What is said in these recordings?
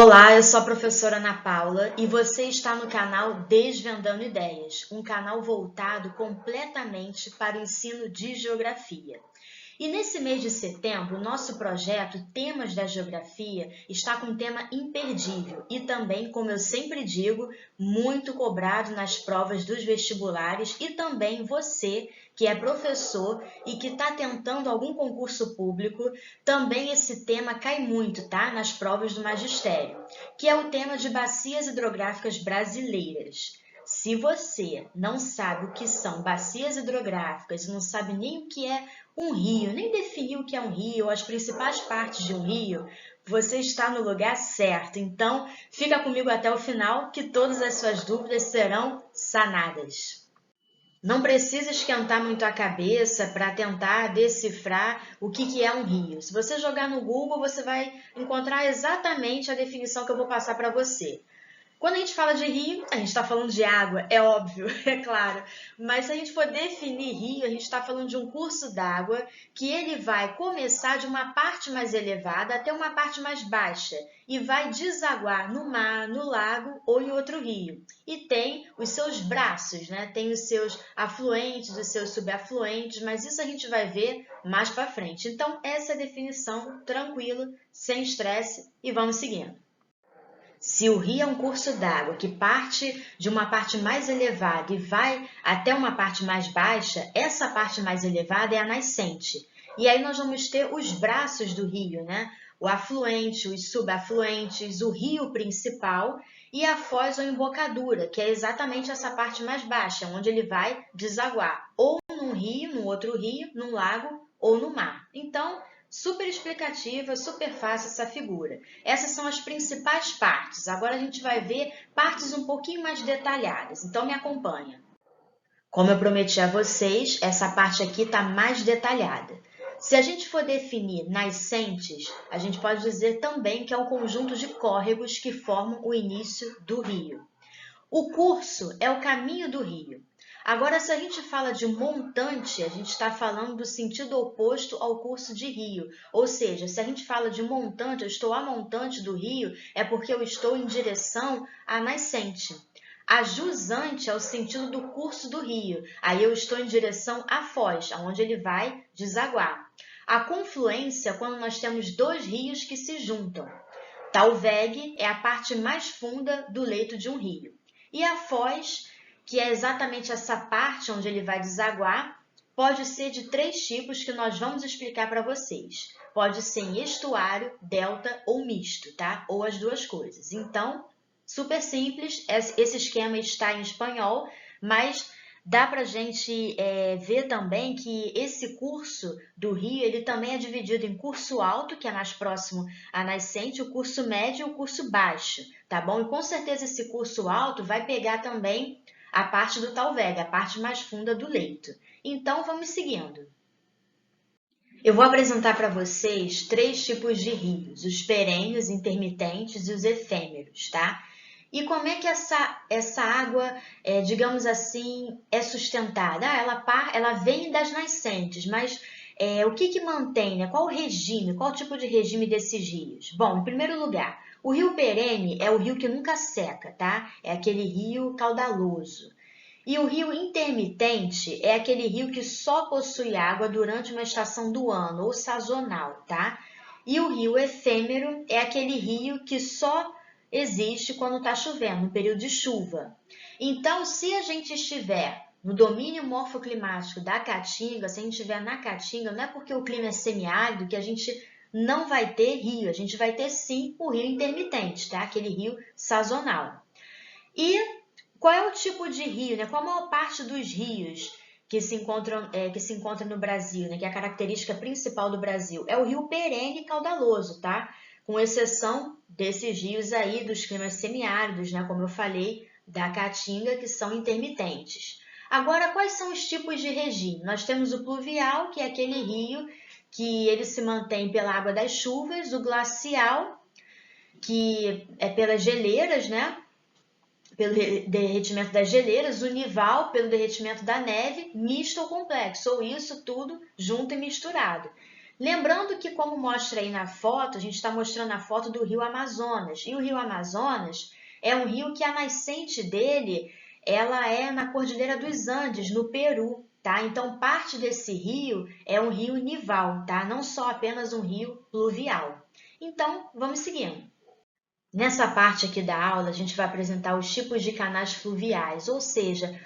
Olá, eu sou a professora Ana Paula e você está no canal Desvendando Ideias, um canal voltado completamente para o ensino de geografia. E nesse mês de setembro, o nosso projeto Temas da Geografia está com um tema imperdível e também, como eu sempre digo, muito cobrado nas provas dos vestibulares e também você, que é professor e que está tentando algum concurso público, também esse tema cai muito, tá? Nas provas do magistério, que é o tema de bacias hidrográficas brasileiras. Se você não sabe o que são bacias hidrográficas, não sabe nem o que é um rio, nem definiu o que é um rio, as principais partes de um rio, você está no lugar certo. Então, fica comigo até o final que todas as suas dúvidas serão sanadas. Não precisa esquentar muito a cabeça para tentar decifrar o que é um rio. Se você jogar no Google, você vai encontrar exatamente a definição que eu vou passar para você. Quando a gente fala de rio, a gente está falando de água, é óbvio, é claro. Mas se a gente for definir rio, a gente está falando de um curso d'água que ele vai começar de uma parte mais elevada até uma parte mais baixa e vai desaguar no mar, no lago ou em outro rio. E tem os seus braços, né? Tem os seus afluentes, os seus subafluentes, mas isso a gente vai ver mais para frente. Então, essa é a definição, tranquilo, sem estresse e vamos seguindo. Se o rio é um curso d'água que parte de uma parte mais elevada e vai até uma parte mais baixa, essa parte mais elevada é a nascente. E aí nós vamos ter os braços do rio, né? O afluente, os subafluentes, o rio principal e a foz ou embocadura, que é exatamente essa parte mais baixa, onde ele vai desaguar, ou num rio, num outro rio, num lago ou no mar. Então, super explicativa, super fácil essa figura. Essas são as principais partes. Agora a gente vai ver partes um pouquinho mais detalhadas. Então me acompanha. Como eu prometi a vocês, essa parte aqui está mais detalhada. Se a gente for definir nascentes, a gente pode dizer também que é um conjunto de córregos que formam o início do rio. O curso é o caminho do rio. Agora, se a gente fala de montante, a gente está falando do sentido oposto ao curso de rio. Ou seja, se a gente fala de montante, eu estou a montante do rio, é porque eu estou em direção à nascente. A jusante é o sentido do curso do rio. Aí eu estou em direção à foz, aonde ele vai desaguar. A confluência, quando nós temos dois rios que se juntam. Talveg é a parte mais funda do leito de um rio. E a foz, que é exatamente essa parte onde ele vai desaguar, pode ser de três tipos que nós vamos explicar para vocês. Pode ser em estuário, delta ou misto, tá? Ou as duas coisas. Então, super simples, esse esquema está em espanhol, mas dá para a gente ver também que esse curso do rio, ele também é dividido em curso alto, que é mais próximo à nascente, o curso médio e o curso baixo, tá bom? E com certeza esse curso alto vai pegar também a parte do Talveg, a parte mais funda do leito. Então, vamos seguindo. Eu vou apresentar para vocês três tipos de rios, os perenes, intermitentes e os efêmeros, tá? E como é que essa água, digamos assim, é sustentada? Ela vem das nascentes, mas o que mantém, né? Qual o regime, qual o tipo de regime desses rios? Bom, em primeiro lugar, o rio perene é o rio que nunca seca, tá? É aquele rio caudaloso. E o rio intermitente é aquele rio que só possui água durante uma estação do ano, ou sazonal, tá? E o rio efêmero é aquele rio que só existe quando está chovendo, no período de chuva. Então, se a gente estiver no domínio morfoclimático da Caatinga, se a gente estiver na Caatinga, não é porque o clima é semiárido que a gente não vai ter rio, a gente vai ter sim o rio intermitente, tá? Aquele rio sazonal. E qual é o tipo de rio, né? Qual a maior parte dos rios que se encontram no Brasil, né? Que é a característica principal do Brasil? É o rio perene e caudaloso, tá? Com exceção desses rios aí dos climas semiáridos, né? Como eu falei, da Caatinga, que são intermitentes. Agora, quais são os tipos de regime? Nós temos o pluvial, que é aquele rio que ele se mantém pela água das chuvas, o glacial, que é pelas geleiras, né? Pelo derretimento das geleiras, o nival pelo derretimento da neve, misto ou complexo, ou isso tudo junto e misturado. Lembrando que, como mostra aí na foto, a gente está mostrando a foto do rio Amazonas. E o rio Amazonas é um rio que a nascente dele, ela é na Cordilheira dos Andes, no Peru, tá? Então, parte desse rio é um rio nival, tá? Não só apenas um rio pluvial. Então, vamos seguindo. Nessa parte aqui da aula, a gente vai apresentar os tipos de canais fluviais, ou seja,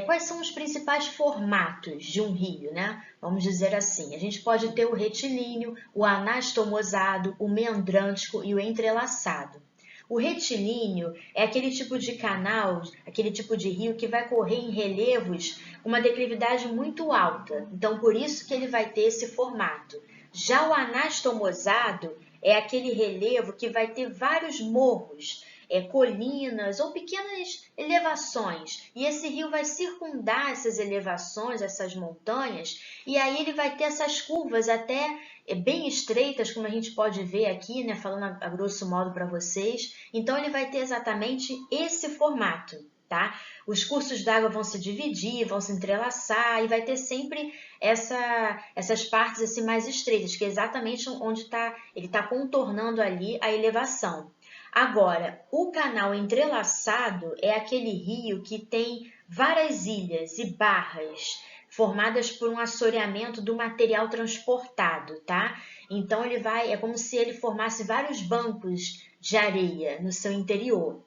quais são os principais formatos de um rio, né? Vamos dizer assim, a gente pode ter o retilíneo, o anastomosado, o meandrântico e o entrelaçado. O retilíneo é aquele tipo de canal, aquele tipo de rio que vai correr em relevos com uma declividade muito alta, então por isso que ele vai ter esse formato. Já o anastomosado é aquele relevo que vai ter vários morros, colinas ou pequenas elevações. E esse rio vai circundar essas elevações, essas montanhas, e aí ele vai ter essas curvas até bem estreitas, como a gente pode ver aqui, né, falando a grosso modo para vocês. Então, ele vai ter exatamente esse formato. Tá? Os cursos d'água vão se dividir, vão se entrelaçar e vai ter sempre essas partes assim mais estreitas, que é exatamente onde ele está contornando ali a elevação. Agora, o canal entrelaçado é aquele rio que tem várias ilhas e barras formadas por um assoreamento do material transportado, tá? Então, é como se ele formasse vários bancos de areia no seu interior,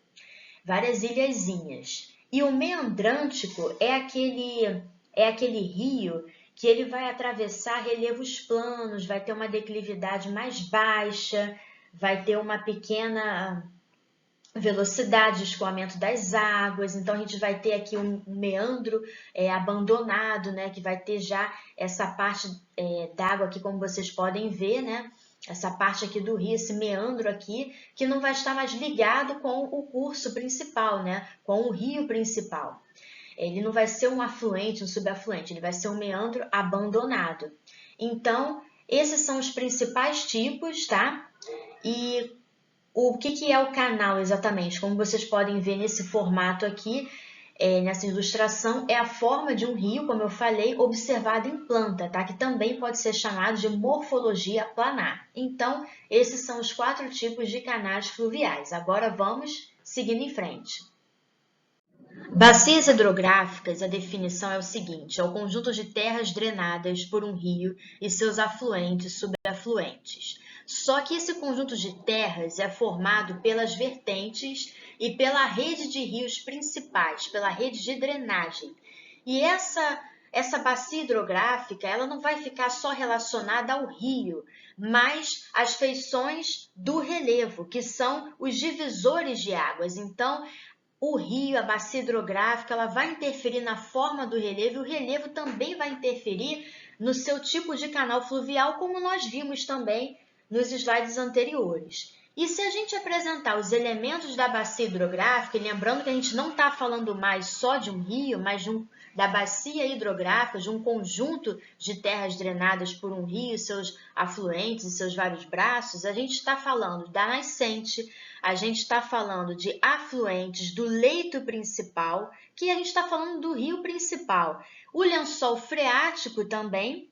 várias ilhazinhas. E o meandrântico é aquele rio que ele vai atravessar relevos planos, vai ter uma declividade mais baixa, vai ter uma pequena velocidade de escoamento das águas, então a gente vai ter aqui um meandro abandonado, né, que vai ter já essa parte d'água aqui, como vocês podem ver, né, essa parte aqui do rio, esse meandro aqui, que não vai estar mais ligado com o curso principal, né, com o rio principal. Ele não vai ser um afluente, um subafluente, ele vai ser um meandro abandonado. Então, esses são os principais tipos, tá? E o que é o canal exatamente? Como vocês podem ver nesse formato aqui, nessa ilustração, é a forma de um rio, como eu falei, observada em planta, tá? Que também pode ser chamado de morfologia planar. Então, esses são os 4 tipos de canais fluviais. Agora vamos seguindo em frente. Bacias hidrográficas, a definição é o seguinte: é o conjunto de terras drenadas por um rio e seus afluentes e subafluentes. Só que esse conjunto de terras é formado pelas vertentes e pela rede de rios principais, pela rede de drenagem. E essa bacia hidrográfica, ela não vai ficar só relacionada ao rio, mas às feições do relevo, que são os divisores de águas. Então, o rio, a bacia hidrográfica, ela vai interferir na forma do relevo e o relevo também vai interferir no seu tipo de canal fluvial, como nós vimos também nos slides anteriores. E se a gente apresentar os elementos da bacia hidrográfica, e lembrando que a gente não está falando mais só de um rio, mas da bacia hidrográfica, de um conjunto de terras drenadas por um rio, seus afluentes e seus vários braços, a gente está falando da nascente, a gente está falando de afluentes do leito principal, que a gente está falando do rio principal. O lençol freático também,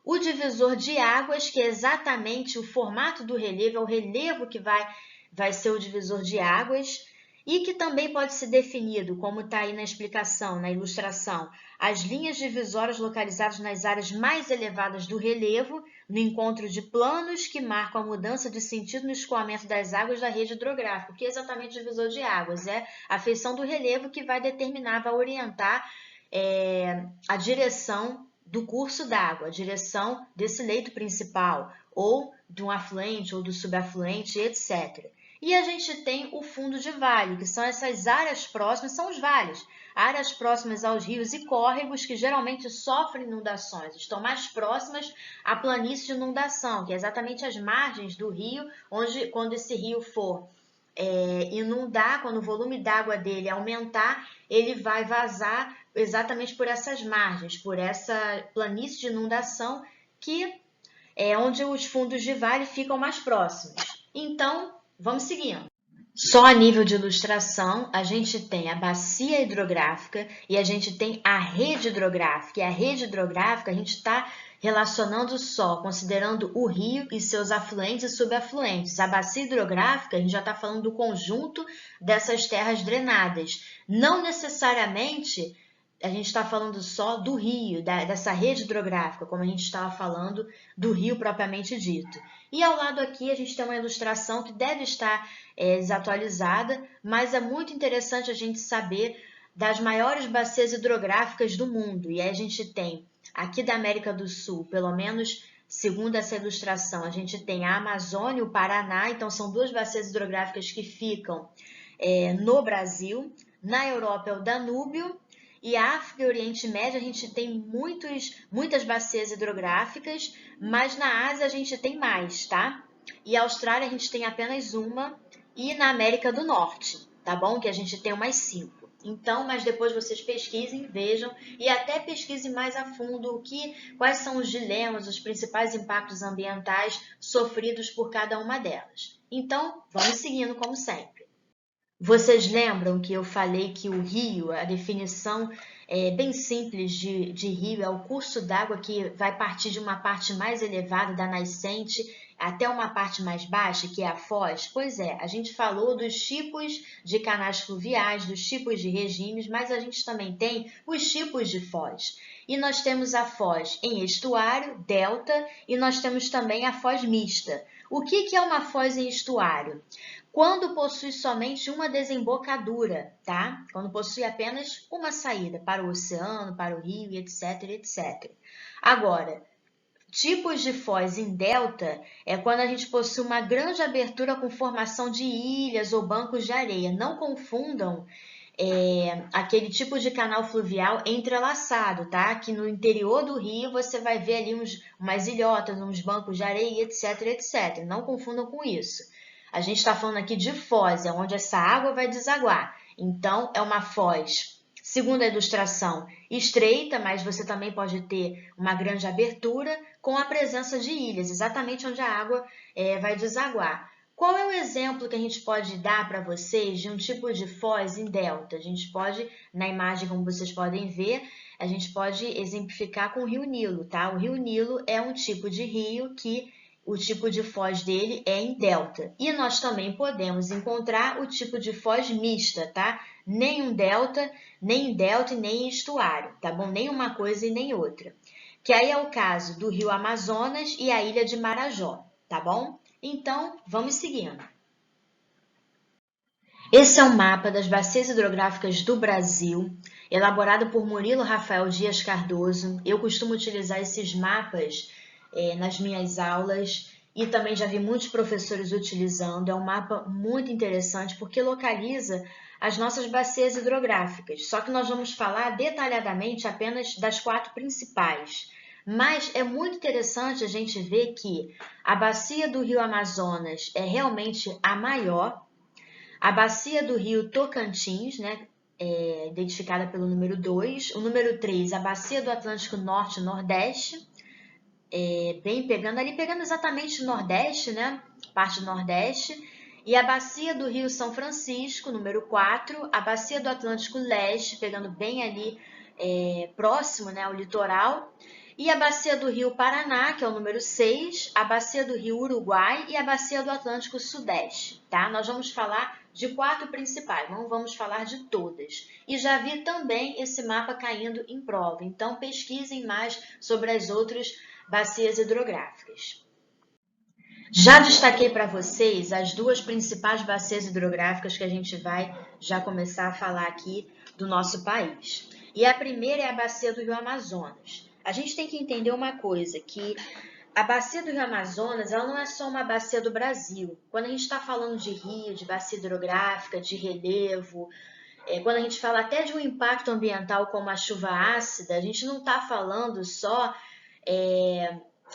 o divisor de águas, que é exatamente o formato do relevo, é o relevo que vai ser o divisor de águas, e que também pode ser definido, como está aí na explicação, na ilustração, as linhas divisórias localizadas nas áreas mais elevadas do relevo, no encontro de planos que marcam a mudança de sentido no escoamento das águas da rede hidrográfica. O que é exatamente o divisor de águas? É a feição do relevo que vai determinar, vai orientar a direção do curso d'água, a direção desse leito principal, ou de um afluente, ou do subafluente, etc. E a gente tem o fundo de vale, que são essas áreas próximas, são os vales, áreas próximas aos rios e córregos que geralmente sofrem inundações, estão mais próximas à planície de inundação, que é exatamente as margens do rio, onde quando esse rio for inundar, quando o volume d'água dele aumentar, ele vai vazar exatamente por essas margens, por essa planície de inundação, que é onde os fundos de vale ficam mais próximos. Então, vamos seguindo. Só a nível de ilustração, a gente tem a bacia hidrográfica e a gente tem a rede hidrográfica. E a rede hidrográfica a gente está relacionando só, considerando o rio e seus afluentes e subafluentes. A bacia hidrográfica, a gente já está falando do conjunto dessas terras drenadas. Não necessariamente a gente está falando só do rio, dessa rede hidrográfica, como a gente estava falando do rio propriamente dito. E ao lado aqui a gente tem uma ilustração que deve estar desatualizada, mas é muito interessante a gente saber das maiores bacias hidrográficas do mundo. E aí a gente tem aqui da América do Sul, pelo menos segundo essa ilustração, a gente tem a Amazônia e o Paraná, então são duas bacias hidrográficas que ficam no Brasil. Na Europa é o Danúbio. E a África e Oriente Médio a gente tem muitas bacias hidrográficas, mas na Ásia a gente tem mais, tá? E a Austrália a gente tem apenas uma, e na América do Norte, tá bom? Que a gente tem umas 5. Então, mas depois vocês pesquisem, vejam e até pesquisem mais a fundo quais são os dilemas, os principais impactos ambientais sofridos por cada uma delas. Então, vamos seguindo como sempre. Vocês lembram que eu falei que o rio, a definição bem simples de rio, é o curso d'água que vai partir de uma parte mais elevada da nascente até uma parte mais baixa, que é a foz? Pois é, a gente falou dos tipos de canais fluviais, dos tipos de regimes, mas a gente também tem os tipos de foz. E nós temos a foz em estuário, delta, e nós temos também a foz mista. O que é uma foz em estuário? Quando possui somente uma desembocadura, tá? Quando possui apenas uma saída para o oceano, para o rio, etc, etc. Agora, tipos de foz em delta é quando a gente possui uma grande abertura com formação de ilhas ou bancos de areia. Não confundam aquele tipo de canal fluvial entrelaçado, tá? Que no interior do rio você vai ver ali umas ilhotas, uns bancos de areia, etc, etc. Não confundam com isso. A gente está falando aqui de foz, é onde essa água vai desaguar. Então, é uma foz, segundo a ilustração, estreita, mas você também pode ter uma grande abertura com a presença de ilhas, exatamente onde a água vai desaguar. Qual é o exemplo que a gente pode dar para vocês de um tipo de foz em delta? A gente pode, na imagem como vocês podem ver, a gente pode exemplificar com o Rio Nilo, tá? O Rio Nilo é um tipo de rio que o tipo de foz dele é em delta. E nós também podemos encontrar o tipo de foz mista, tá? Nem um delta, nem em delta e nem em estuário, tá bom? Nem uma coisa e nem outra. Que aí é o caso do Rio Amazonas e a ilha de Marajó, tá bom? Então, vamos seguindo. Esse é um mapa das bacias hidrográficas do Brasil, elaborado por Murilo Rafael Dias Cardoso. Eu costumo utilizar esses mapas nas minhas aulas e também já vi muitos professores utilizando. É um mapa muito interessante porque localiza as nossas bacias hidrográficas. Só que nós vamos falar detalhadamente apenas das 4 principais. Mas é muito interessante a gente ver que a bacia do Rio Amazonas é realmente a maior. A bacia do Rio Tocantins, né, identificada pelo número 2. O número 3, a bacia do Atlântico Norte e Nordeste, pegando exatamente o Nordeste, né, parte do Nordeste. E a bacia do Rio São Francisco, número 4. A bacia do Atlântico Leste, pegando bem ali próximo, né, ao litoral. E a bacia do Rio Paraná, que é o número 6, a bacia do Rio Uruguai e a bacia do Atlântico Sudeste, tá? Nós vamos falar de 4 principais, não vamos falar de todas. E já vi também esse mapa caindo em prova, então pesquisem mais sobre as outras bacias hidrográficas. Já destaquei para vocês as 2 principais bacias hidrográficas que a gente vai já começar a falar aqui do nosso país. E a primeira é a bacia do Rio Amazonas. A gente tem que entender uma coisa, que a bacia do Rio Amazonas ela não é só uma bacia do Brasil. Quando a gente está falando de rio, de bacia hidrográfica, de relevo, quando a gente fala até de um impacto ambiental como a chuva ácida, a gente não está falando só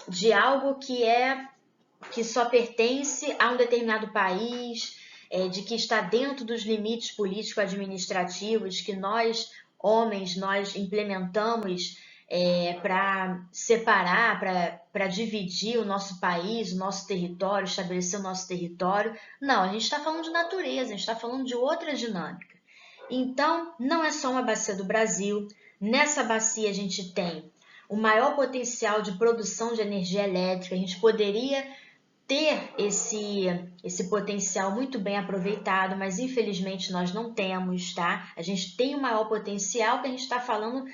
de algo que só pertence a um determinado país, de que está dentro dos limites político-administrativos que nós, homens, nós implementamos para separar, para dividir o nosso país, o nosso território, estabelecer o nosso território. Não, a gente está falando de natureza, a gente está falando de outra dinâmica. Então, não é só uma bacia do Brasil. Nessa bacia a gente tem o maior potencial de produção de energia elétrica. A gente poderia ter esse potencial muito bem aproveitado, mas infelizmente nós não temos, tá? A gente tem o maior potencial, que a gente está falando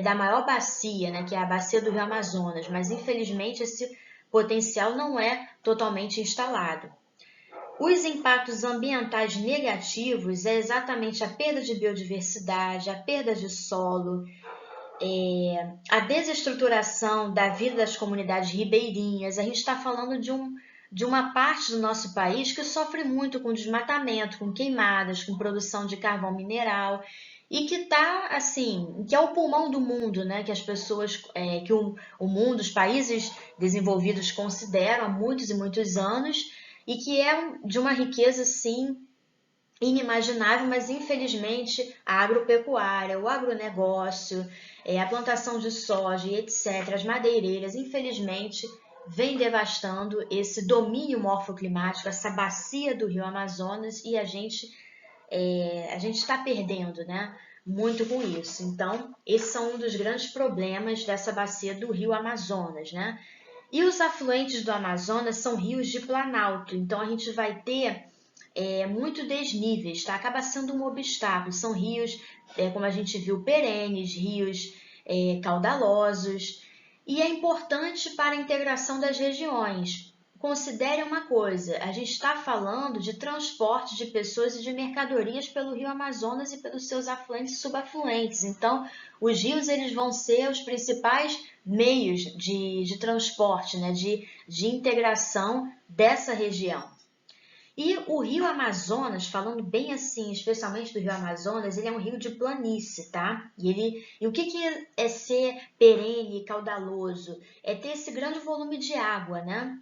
da maior bacia, né, que é a bacia do Rio Amazonas, mas infelizmente esse potencial não é totalmente instalado. Os impactos ambientais negativos é exatamente a perda de biodiversidade, a perda de solo, a desestruturação da vida das comunidades ribeirinhas. A gente está falando de uma parte do nosso país que sofre muito com desmatamento, com queimadas, com produção de carvão mineral e que está assim, que é o pulmão do mundo, né? Que as pessoas, que o mundo, os países desenvolvidos consideram há muitos e muitos anos e que é de uma riqueza, sim, inimaginável, mas infelizmente a agropecuária, o agronegócio, a plantação de soja e etc., as madeireiras, infelizmente, vem devastando esse domínio morfoclimático, essa bacia do Rio Amazonas, e a gente está perdendo, né, muito com isso. Então, esses são um dos grandes problemas dessa bacia do Rio Amazonas, né? E os afluentes do Amazonas são rios de planalto, então a gente vai ter muito desníveis, tá? Acaba sendo um obstáculo. São rios, como a gente viu, perenes, rios caudalosos, e é importante para a integração das regiões. Considere uma coisa, a gente está falando de transporte de pessoas e de mercadorias pelo Rio Amazonas e pelos seus afluentes e subafluentes. Então, os rios eles vão ser os principais meios de transporte, né? de integração dessa região. E o Rio Amazonas, falando bem assim, especialmente do Rio Amazonas, ele é um rio de planície, tá? E o que é ser perene e caudaloso? É ter esse grande volume de água, né?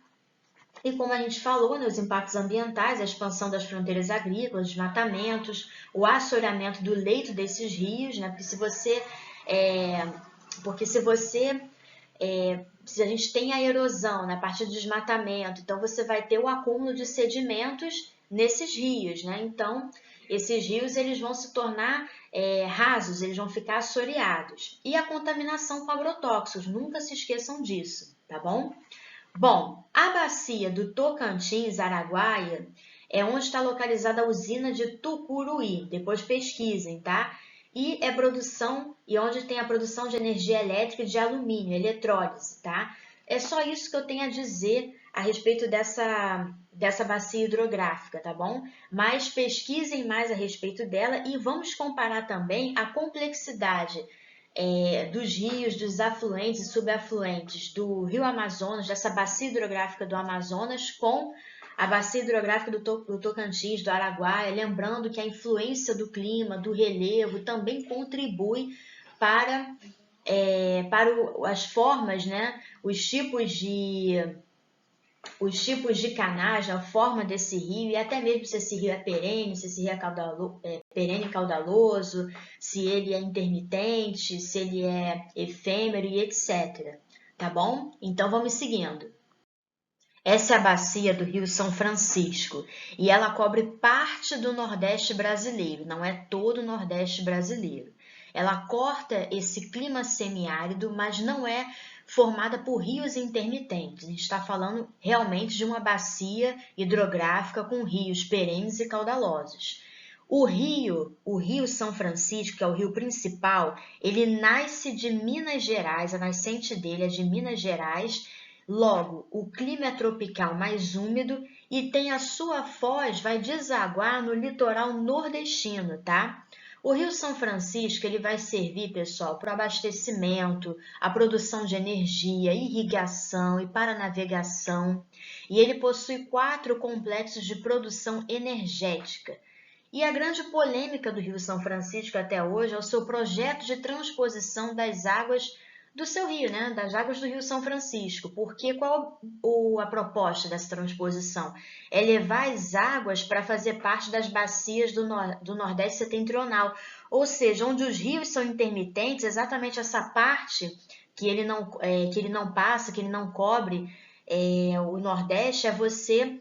E como a gente falou, né, os impactos ambientais, a expansão das fronteiras agrícolas, desmatamentos, o assoreamento do leito desses rios, né? Porque se a gente tem a erosão, né, a partir do desmatamento, então você vai ter o acúmulo de sedimentos nesses rios, né? Então, esses rios eles vão se tornar rasos, eles vão ficar assoreados. E a contaminação com agrotóxicos, nunca se esqueçam disso, tá bom? Bom, a bacia do Tocantins, Araguaia, é onde está localizada a usina de Tucuruí. Depois pesquisem, tá? E onde tem a produção de energia elétrica de alumínio, eletrólise, tá? É só isso que eu tenho a dizer a respeito dessa bacia hidrográfica, tá bom? Mas pesquisem mais a respeito dela e vamos comparar também a complexidade dos rios, dos afluentes e subafluentes do Rio Amazonas, dessa bacia hidrográfica do Amazonas, com a bacia hidrográfica do Tocantins, do Araguaia, lembrando que a influência do clima, do relevo, também contribui para as formas, né, os tipos de canais, a forma desse rio, e até mesmo se esse rio é perene, se esse rio é perene e caudaloso, se ele é intermitente, se ele é efêmero e etc. Tá bom? Então vamos seguindo. Essa é a bacia do Rio São Francisco e ela cobre parte do Nordeste brasileiro, não é todo o Nordeste brasileiro. Ela corta esse clima semiárido, mas não é formada por rios intermitentes. A gente está falando realmente de uma bacia hidrográfica com rios perenes e caudalosos. O rio São Francisco, que é o rio principal, ele nasce de Minas Gerais, a nascente dele é de Minas Gerais. Logo, o clima é tropical mais úmido e tem a sua foz, vai desaguar no litoral nordestino, tá? O Rio São Francisco ele vai servir, pessoal, para o abastecimento, a produção de energia, irrigação e para navegação. E ele possui 4 complexos de produção energética. E a grande polêmica do Rio São Francisco até hoje é o seu projeto de transposição das águas do seu rio, né? Das águas do Rio São Francisco. Porque qual a proposta dessa transposição? É levar as águas para fazer parte das bacias do Nordeste Setentrional, ou seja, onde os rios são intermitentes, exatamente essa parte que ele não passa, que ele não cobre o Nordeste, é você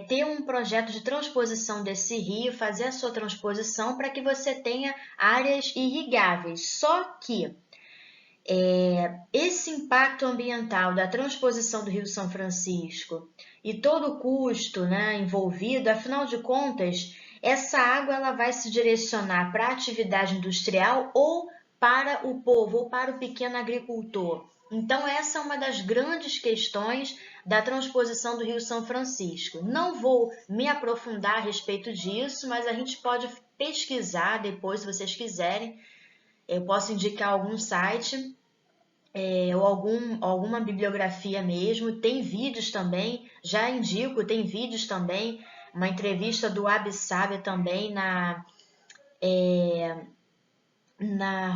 ter um projeto de transposição desse rio, fazer a sua transposição para que você tenha áreas irrigáveis. Só que esse impacto ambiental da transposição do Rio São Francisco e todo o custo, né, envolvido, afinal de contas, essa água ela vai se direcionar para a atividade industrial ou para o povo, ou para o pequeno agricultor. Então, essa é uma das grandes questões da transposição do Rio São Francisco. Não vou me aprofundar a respeito disso, mas a gente pode pesquisar depois, se vocês quiserem. Eu posso indicar algum site ou alguma bibliografia mesmo. Tem vídeos também, já indico, tem vídeos também. Uma entrevista do Abissabia também na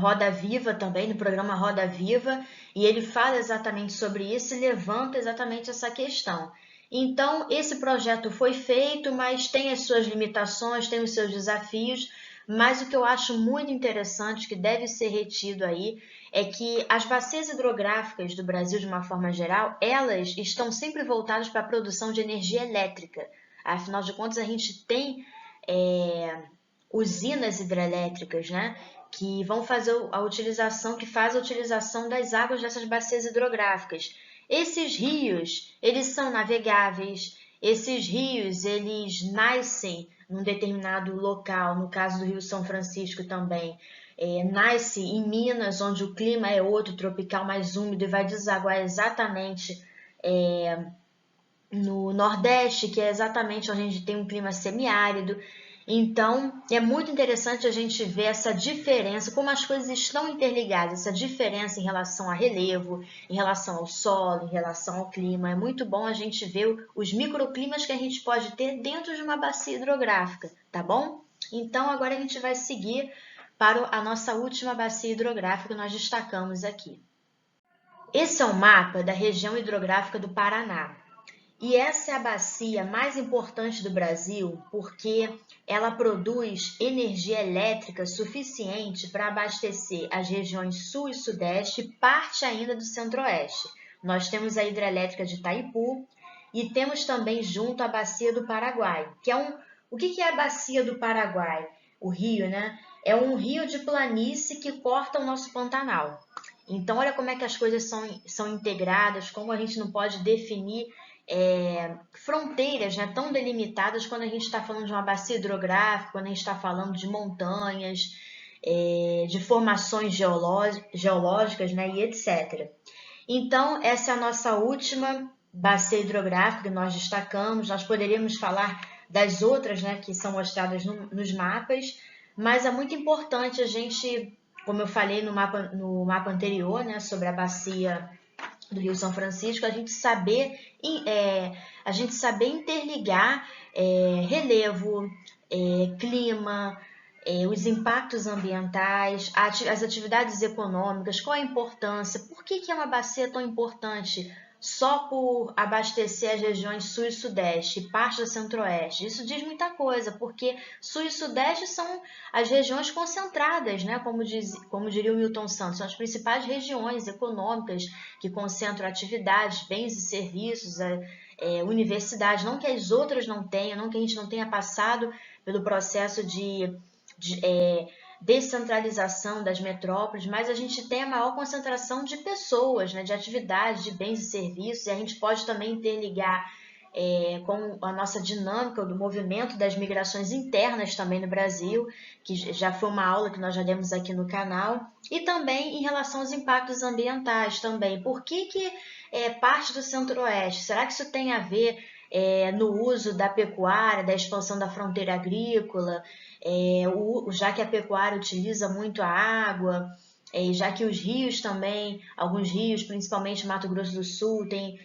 Roda Viva também, no programa Roda Viva, e ele fala exatamente sobre isso e levanta exatamente essa questão. Então, esse projeto foi feito, mas tem as suas limitações, tem os seus desafios, mas o que eu acho muito interessante, que deve ser retido aí, é que as bacias hidrográficas do Brasil, de uma forma geral, elas estão sempre voltadas para a produção de energia elétrica. Afinal de contas, a gente tem usinas hidrelétricas, né? Que vão fazer que faz a utilização das águas dessas bacias hidrográficas. Esses rios, eles são navegáveis, esses rios, eles nascem num determinado local, no caso do Rio São Francisco também, nasce em Minas, onde o clima é outro, tropical, mais úmido, e vai desaguar exatamente no Nordeste, que é exatamente onde a gente tem um clima semiárido. Então, é muito interessante a gente ver essa diferença, como as coisas estão interligadas, essa diferença em relação a relevo, em relação ao solo, em relação ao clima. É muito bom a gente ver os microclimas que a gente pode ter dentro de uma bacia hidrográfica, tá bom? Então, agora a gente vai seguir para a nossa última bacia hidrográfica que nós destacamos aqui. Esse é um mapa da região hidrográfica do Paraná. E essa é a bacia mais importante do Brasil porque ela produz energia elétrica suficiente para abastecer as regiões sul e sudeste e parte ainda do centro-oeste. Nós temos a hidrelétrica de Itaipu e temos também junto a bacia do Paraguai, que é o que é a bacia do Paraguai? O rio, né? É um rio de planície que corta o nosso Pantanal. Então, olha como é que as coisas são integradas, como a gente não pode definir fronteiras, né, tão delimitadas quando a gente está falando de uma bacia hidrográfica, quando a gente está falando de montanhas, de formações geológicas, né, e etc. Então, essa é a nossa última bacia hidrográfica que nós destacamos. Nós poderíamos falar das outras, né, que são mostradas nos mapas, mas é muito importante a gente, como eu falei no mapa anterior, né, sobre a bacia do Rio São Francisco, a gente saber interligar relevo, clima, os impactos ambientais, as atividades econômicas, qual a importância, por que é uma bacia tão importante só por abastecer as regiões sul e sudeste e parte do centro-oeste? Isso diz muita coisa, porque sul e sudeste são as regiões concentradas, né? Como diria o Milton Santos, são as principais regiões econômicas que concentram atividades, bens e serviços, universidades, não que as outras não tenham, não que a gente não tenha passado pelo processo de descentralização das metrópoles, mas a gente tem a maior concentração de pessoas, né, de atividades, de bens e serviços, e a gente pode também interligar com a nossa dinâmica do movimento das migrações internas também no Brasil, que já foi uma aula que nós já demos aqui no canal, e também em relação aos impactos ambientais também. Por que parte do centro-oeste? Será que isso tem a ver no uso da pecuária, da expansão da fronteira agrícola, já que a pecuária utiliza muito a água, já que os rios também, alguns rios, principalmente Mato Grosso do Sul, tem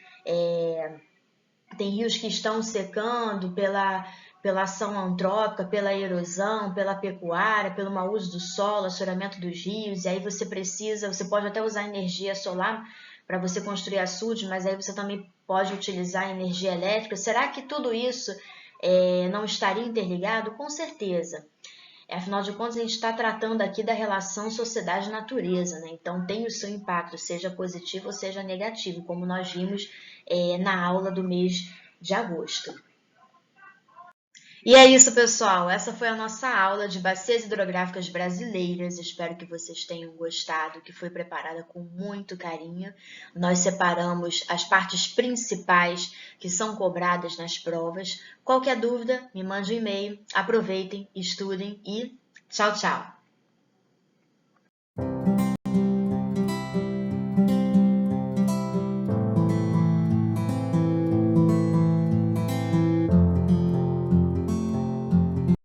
rios que estão secando pela ação antrópica, pela erosão, pela pecuária, pelo mau uso do solo, assoreamento dos rios, e aí você pode até usar energia solar para você construir açudes, mas aí você também pode utilizar energia elétrica. Será que tudo isso não estaria interligado? Com certeza. Afinal de contas, a gente está tratando aqui da relação sociedade-natureza, né? Então tem o seu impacto, seja positivo ou seja negativo, como nós vimos na aula do mês de agosto. E é isso, pessoal. Essa foi a nossa aula de bacias hidrográficas brasileiras. Espero que vocês tenham gostado, que foi preparada com muito carinho. Nós separamos as partes principais que são cobradas nas provas. Qualquer dúvida, me mande um e-mail. Aproveitem, estudem e tchau, tchau!